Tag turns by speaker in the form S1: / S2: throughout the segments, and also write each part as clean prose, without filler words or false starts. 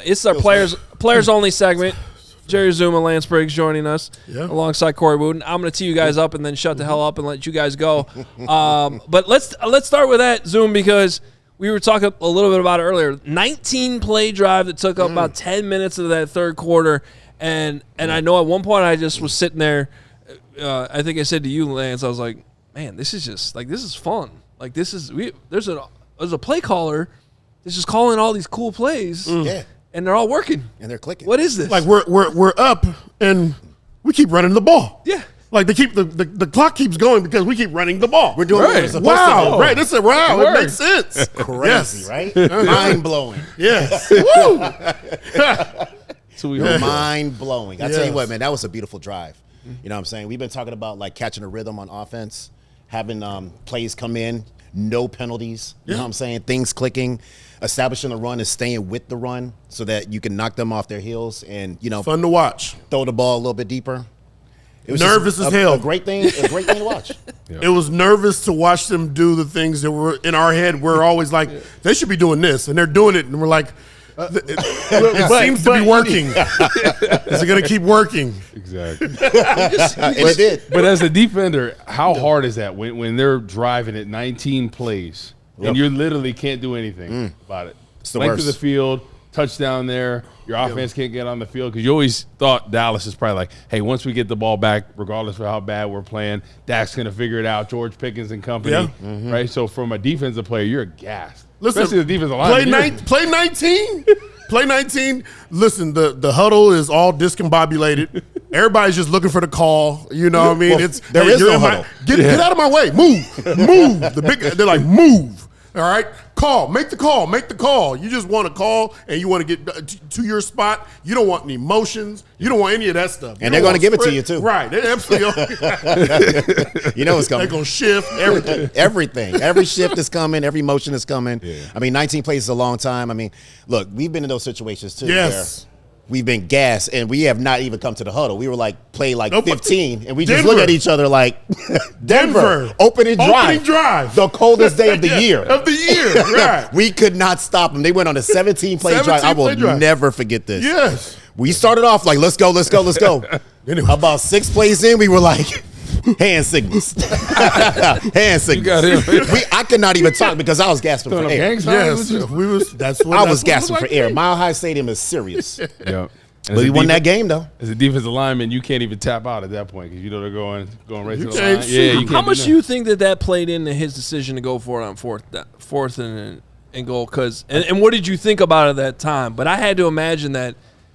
S1: it's our players only segment. Jerry Azumah, Lance Briggs joining us alongside Corey Wootton. I'm going to tee you guys up and then shut the hell up and let you guys go. But let's start with that, Zoom, because we were talking a little bit about it earlier. 19-play drive that took up about 10 minutes of that third quarter. And I know at one point I just was sitting there. I think I said to you, Lance, I was like, man, this is fun. Like, there's a play caller that's just calling all these cool plays.
S2: Yeah.
S1: And they're all working.
S2: And they're clicking.
S1: What is this?
S3: Like we're up and we keep running the ball.
S1: Yeah.
S3: Like they keep the clock keeps going because we keep running the ball.
S2: We're doing what we're supposed to do.
S3: Right. That's it. Wow. It makes sense.
S2: Crazy, right? Mind blowing.
S3: Yes. Woo.
S2: Mind blowing. I tell you what, man, that was a beautiful drive. You know what I'm saying? We've been talking about like catching a rhythm on offense, having plays come in, no penalties. You know what I'm saying? Things clicking. Establishing the run is staying with the run so that you can knock them off their heels and,
S3: fun to watch.
S2: Throw the ball a little bit deeper. It was
S3: nervous as hell.
S2: A great thing to watch.
S3: It was nervous to watch them do the things that were in our head. We're always like, they should be doing this, and they're doing it, and we're like, it seems to be working. Is it going to keep working?
S4: Exactly.
S2: And it did.
S4: But as a defender, how hard is that when they're driving at 19 plays? And you literally can't do anything about it.
S2: It's the
S4: Length
S2: worst.
S4: of the field, touchdown there. Your offense can't get on the field because you always thought Dallas is probably like, hey, once we get the ball back, regardless of how bad we're playing, Dak's going to figure it out, George Pickens and company, right? So from a defensive player, you're gassed.
S3: Listen,
S4: especially the defensive line.
S3: Play 19. Play 19. Listen, the huddle is all discombobulated. Everybody's just looking for the call. You know what I mean?
S2: Well, there is no huddle.
S3: Get out of my way. Move. They're like, move. All right? Make the call. You just want to call and you want to get to your spot. You don't want any motions. You don't want any of that stuff.
S2: And they're going to give it to you, too.
S3: Right. They absolutely
S2: You know what's coming.
S3: They're going to shift everything.
S2: Everything. Every shift is coming. Every motion is coming. Yeah. I mean, 19 plays is a long time. I mean, look, we've been in those situations, too.
S3: Yes.
S2: Where we've been gassed, and we have not even come to the huddle. We were like, play like 15, and we just look at each other like, Denver, opening drive. The coldest day of the year.
S3: Right.
S2: We could not stop them. They went on a 17-play drive. I will never forget this.
S3: Yes.
S2: We started off like, let's go.
S3: Anyway.
S2: About 6 plays in, we were like, hand signals. Hand signals.
S4: You got him.
S2: I could not even talk because I was gasping for air.
S3: Yes. I
S2: was gasping for air. Mile High Stadium is serious.
S4: Yeah.
S2: But we won that game, though.
S4: As a defensive lineman, you can't even tap out at that point because they're going right to the line.
S3: Shoot.
S4: Yeah, you can't.
S1: How much do you think that played into his decision to go for it on fourth and goal? And what did you think about it at that time? But I had to imagine that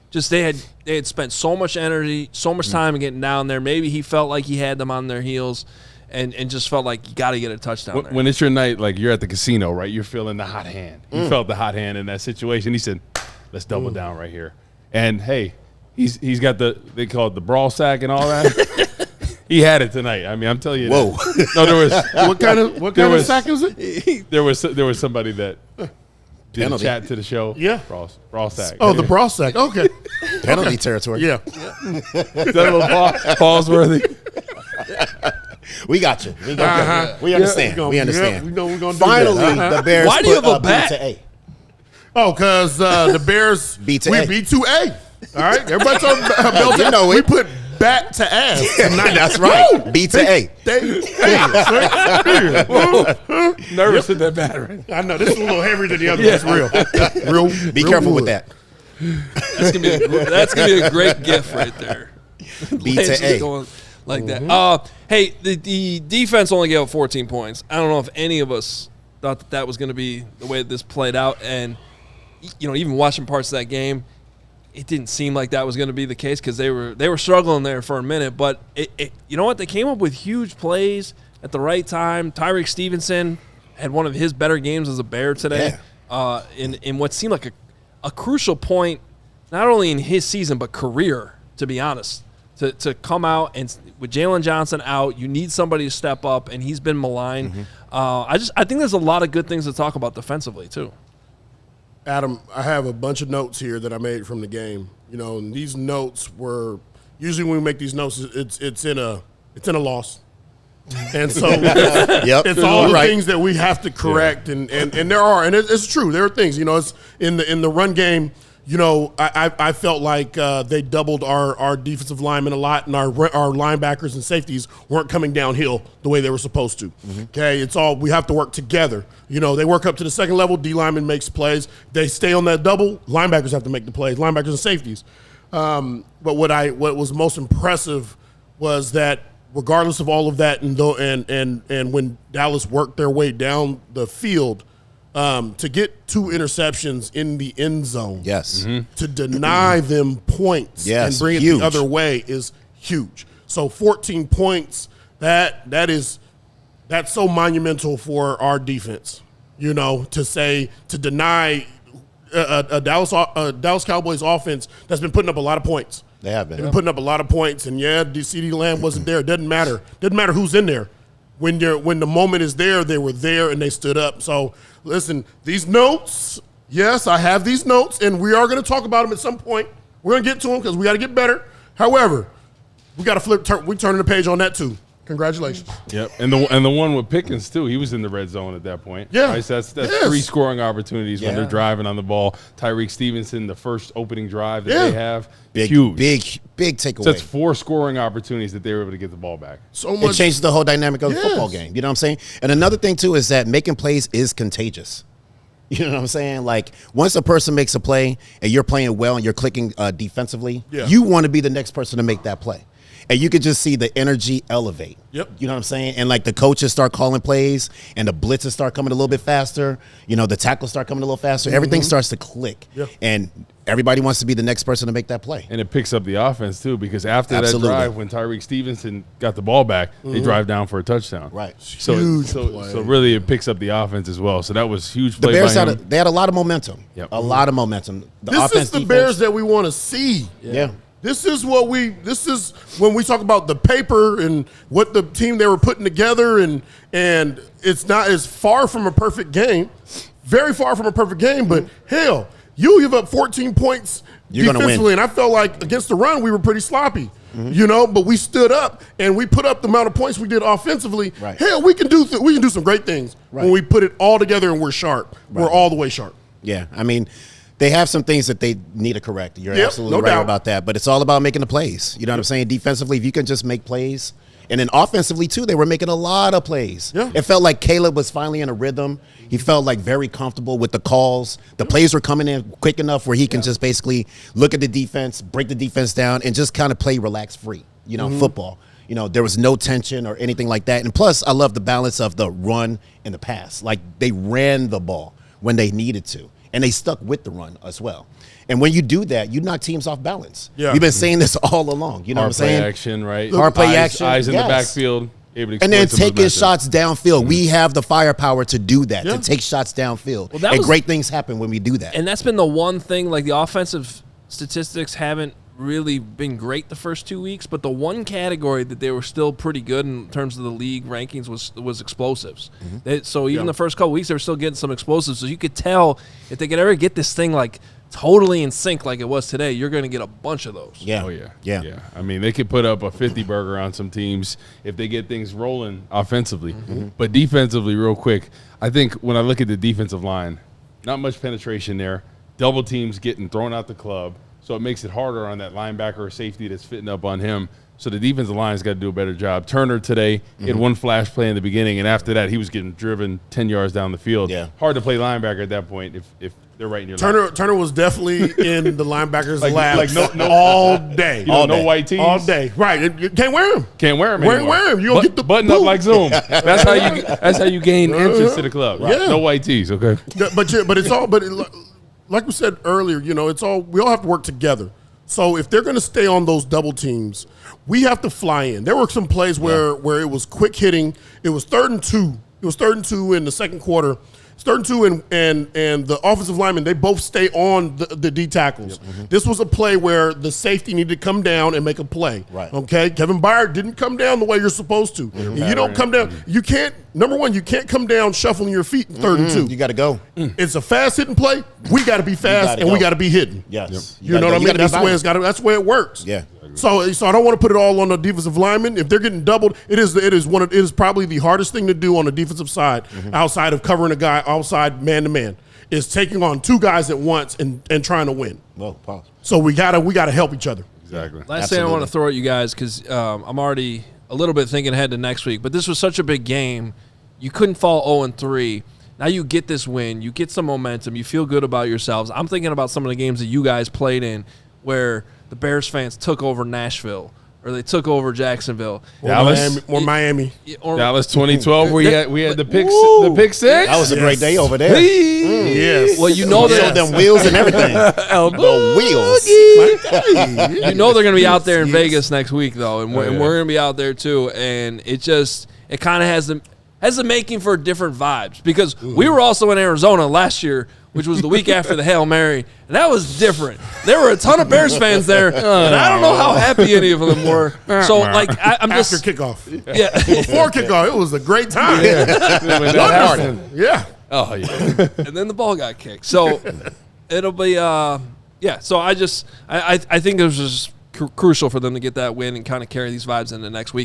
S1: just they had spent so much energy, so much time getting down there. Maybe he felt like he had them on their heels and just felt like you got to get a touchdown there.
S4: When it's your night, like you're at the casino, right? You're feeling the hot hand. You felt the hot hand in that situation. He said, let's double down right here. And, hey, he's got they call it the brawl sack and all that. He had it tonight. I mean, I'm telling you.
S2: Whoa.
S4: No, there was.
S3: What kind of sack is it?
S4: There was somebody that did a chat to the show.
S3: Yeah.
S4: Brawl sack.
S3: Oh, the brawl sack. Okay.
S2: Penalty territory.
S3: Yeah.
S4: Is that a little pause worthy?
S2: We got you. We understand. We understand.
S3: We're gonna
S2: Finally,
S3: do that.
S2: the Bears
S1: Why do you
S2: put
S1: have a
S2: B
S1: bat?
S2: to A.
S3: Oh, because the Bears
S2: B to
S3: we
S2: A.
S3: B2A. All right, everybody talking about Belgium.
S2: You know
S3: we
S2: it.
S3: put bat to ass tonight.
S2: That's right. B to A.
S4: Nervous with that battery.
S3: I know this is a little heavier than the other. That's real.
S2: Be careful with that.
S1: That's gonna be a great gift right there.
S2: B to A.
S1: Going like that. Hey, the defense only gave up 14 points. I don't know if any of us thought that was going to be the way this played out. And, even watching parts of that game, it didn't seem like that was going to be the case because they were struggling there for a minute. But, you know what? They came up with huge plays at the right time. Tyreek Stevenson had one of his better games as a Bear today in what seemed like a crucial point, not only in his season but career, to be honest. To come out and with Jalen Johnson out, you need somebody to step up, and he's been maligned. I think there's a lot of good things to talk about defensively too.
S3: Adam, I have a bunch of notes here that I made from the game. And these notes were usually when we make these notes, it's in a loss, and so it's all the things that we have to correct, and there are, and it's true. There are things, it's in the run game. I felt like they doubled our defensive linemen a lot, and our linebackers and safeties weren't coming downhill the way they were supposed to. Okay, we have to work together. They work up to the second level. D lineman makes plays. They stay on that double. Linebackers have to make the plays. Linebackers and safeties. But what was most impressive was that regardless of all of that, and when Dallas worked their way down the field. To get 2 interceptions in the end zone,
S2: yes,
S3: to deny them points and bring it the other way is huge. So 14 points, that's so monumental for our defense. To deny a Dallas Cowboys offense that's been putting up a lot of points.
S2: They have been.
S3: They've been putting up a lot of points, and CeeDee Lamb wasn't there. It doesn't matter. Doesn't matter who's in there. When the moment is there, they were there and they stood up. So listen, these notes, yes, I have these notes, and we are going to talk about them at some point. We're going to get to them because we got to get better. However, we got to we're turning the page on that too. Congratulations.
S4: Yep, and the one with Pickens too. He was in the red zone at that point.
S3: Yeah,
S4: right? So that's 3 scoring opportunities when they're driving on the ball. Tyreek Stevenson, the first opening drive that they have, huge,
S2: big takeaway.
S4: So it's 4 scoring opportunities that they were able to get the ball back.
S3: So much.
S2: It changed the whole dynamic of the football game. You know what I'm saying? And another thing too is that making plays is contagious. You know what I'm saying? Like once a person makes a play and you're playing well and you're clicking defensively, you want to be the next person to make that play. And you could just see the energy elevate.
S3: Yep.
S2: You know what I'm saying? And like the coaches start calling plays and the blitzes start coming a little bit faster. The tackles start coming a little faster. Everything starts to click.
S3: Yep.
S2: And everybody wants to be the next person to make that play.
S4: And it picks up the offense too, because after that drive, when Tyreek Stevenson got the ball back, they drive down for a touchdown.
S2: Right.
S4: So really it picks up the offense as well. So that was huge play.
S2: The Bears
S4: by him.
S2: they had a lot of momentum.
S4: Yep.
S2: A lot of momentum.
S3: This is the Bears that we want to see.
S2: Yeah.
S3: This is when we talk about the paper and what the team they were putting together, and it's far from a perfect game, very far from a perfect game, but hell, you give up 14 points defensively, and I felt like against the run we were pretty sloppy, but we stood up and we put up the amount of points we did offensively.
S2: Right.
S3: Hell, we can do some great things when we put it all together and we're sharp. Right. We're all the way sharp.
S2: Yeah, I mean, they have some things that they need to correct. You're absolutely right about that. But it's all about making the plays. You know what I'm saying? Defensively, if you can just make plays. And then offensively, too, they were making a lot of plays. Yeah. It felt like Caleb was finally in a rhythm. He felt like very comfortable with the calls. The plays were coming in quick enough where he can just basically look at the defense, break the defense down, and just kind of play relax-free, football. There was no tension or anything like that. And plus, I love the balance of the run and the pass. Like, they ran the ball when they needed to. And they stuck with the run as well. And when you do that, you knock teams off balance. Yeah. We've been saying this all along. You know what I'm saying?
S4: Hard play action, right?
S2: Hard play action.
S4: Eyes in the backfield. Able to
S2: and then taking shots downfield. We have the firepower to do that, to take shots downfield. Well, and great things happen when we do that.
S1: And that's been the one thing, like the offensive statistics haven't really been great the first 2 weeks, but the one category that they were still pretty good in terms of the league rankings was explosives. So even the first couple weeks, they were still getting some explosives. So you could tell if they could ever get this thing like totally in sync like it was today, you're going to get a bunch of those.
S2: Yeah.
S4: Oh, yeah. I mean, they could put up a 50-burger on some teams if they get things rolling offensively. But defensively, real quick, I think when I look at the defensive line, not much penetration there. Double teams getting thrown out the club. So it makes it harder on that linebacker or safety that's fitting up on him. So the defensive line's got to do a better job. Turner today had one flash play in the beginning, and after that he was getting driven 10 yards down the field. Yeah. Hard to play linebacker at that point if they're right in your lap.
S3: Turner was definitely in the linebacker's lap all day.
S4: No white tees.
S3: All day. Right. You can't wear them.
S4: Can't wear them anymore.
S3: Wear them. You don't get the
S4: button up like Zoom. That's how you gain entrance to the club. Right? Yeah. No white tees, okay?
S3: But it's all like we said earlier, we all have to work together. So if they're going to stay on those double teams, we have to fly in. There were some plays where it was quick hitting. It was 3rd and 2. It was 3rd and 2 in the second quarter. It's 3rd and 2, and the offensive linemen, they both stay on the D tackles. This was a play where the safety needed to come down and make a play.
S2: Right.
S3: Okay? Kevin Byard didn't come down the way you're supposed to. You don't come down. You can't, number one, you can't come down shuffling your feet in 3rd and 2.
S2: You got to go.
S3: It's a fast hitting play. We got to be fast, and we got to be hitting.
S2: Yes.
S3: You know what I mean? That's the way it works.
S2: Yeah.
S3: So I don't want to put it all on the defensive linemen. If they're getting doubled, it is probably the hardest thing to do on the defensive side, outside of covering a guy outside man to man, is taking on two guys at once and trying to win.
S2: Well, pause.
S3: So we gotta help each other.
S4: Exactly.
S1: Last thing I want to throw at you guys, because I'm already a little bit thinking ahead to next week, but this was such a big game. You couldn't fall 0-3. Now you get this win. You get some momentum. You feel good about yourselves. I'm thinking about some of the games that you guys played in where the Bears fans took over Nashville or they took over Jacksonville.
S4: Dallas
S3: or Miami.
S4: Dallas 2012, we had the pick six.
S2: That was a great day over there.
S3: Yes.
S1: Well, you know
S2: Showed them wheels and everything. The wheels.
S1: you know they're going to be out there in Vegas next week, though, and we're going to be out there too. And it kind of has the making for different vibes because we were also in Arizona last year, which was the week after the Hail Mary, and that was different. There were a ton of Bears fans there, and I don't know how happy any of them were. So, like, I'm just
S3: After kickoff.
S1: Yeah.
S3: Before kickoff, it was a great time.
S4: Yeah.
S3: Yeah.
S4: Oh yeah.
S1: and then the ball got kicked. So it'll be So I think it was just crucial for them to get that win and kind of carry these vibes into next week.